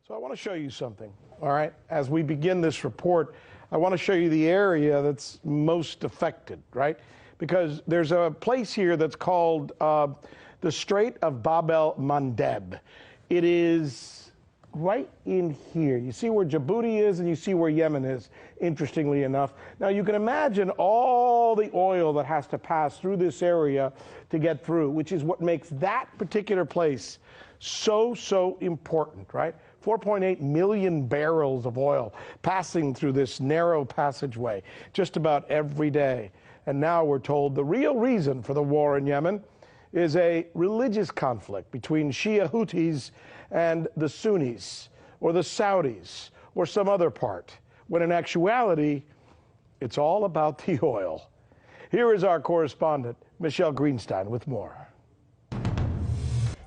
So I want to show you something, all right? As we begin this report, I want to show you the area that's most affected, right? Because there's a place here that's called the Strait of Bab el-Mandeb. It is right in here. You see where Djibouti is and you see where Yemen is, interestingly enough. Now you can imagine all the oil that has to pass through this area to get through, which is what makes that particular place so important, right? 4.8 million barrels of oil passing through this narrow passageway just about every day. And now we're told the real reason for the war in Yemen is a religious conflict between Shia Houthis and the Sunnis, or the Saudis, or some other part, when in actuality, it's all about the oil. Here is our correspondent, Michelle Greenstein, with more.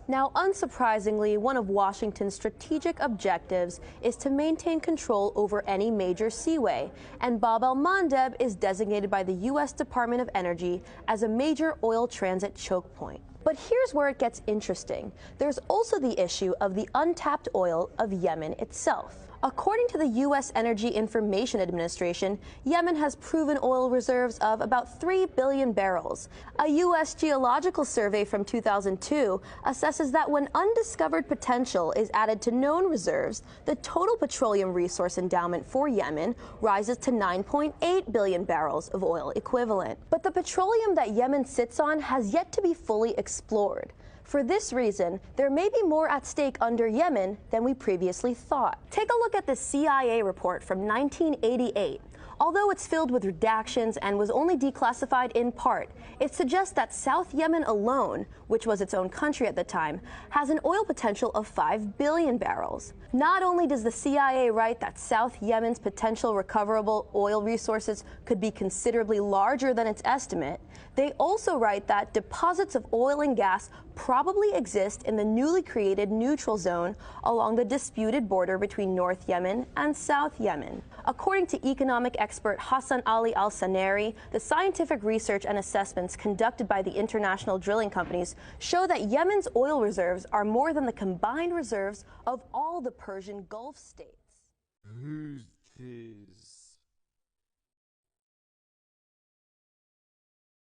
Now, unsurprisingly, one of Washington's strategic objectives is to maintain control over any major seaway, and Bab el-Mandeb is designated by the U.S. Department of Energy as a major oil transit choke point. But here's where it gets interesting. There's also the issue of the untapped oil of Yemen itself. According to the U.S. Energy Information Administration, Yemen has proven oil reserves of about 3 billion barrels. A U.S. geological survey from 2002 assesses that when undiscovered potential is added to known reserves, the total petroleum resource endowment for Yemen rises to 9.8 billion barrels of oil equivalent. But the petroleum that Yemen sits on has yet to be fully explored. For this reason, there may be more at stake under Yemen than we previously thought. Take a look at the CIA report from 1988. Although it's filled with redactions and was only declassified in part, it suggests that South Yemen alone, which was its own country at the time, has an oil potential of 5 billion barrels. Not only does the CIA write that South Yemen's potential recoverable oil resources could be considerably larger than its estimate, they also write that deposits of oil and gas probably exist in the newly created neutral zone along the disputed border between North Yemen and South Yemen. According to economic expert Hassan Ali Al-Saneri, the scientific research and assessments conducted by the international drilling companies show that Yemen's oil reserves are more than the combined reserves of all the Persian Gulf states. Who's this?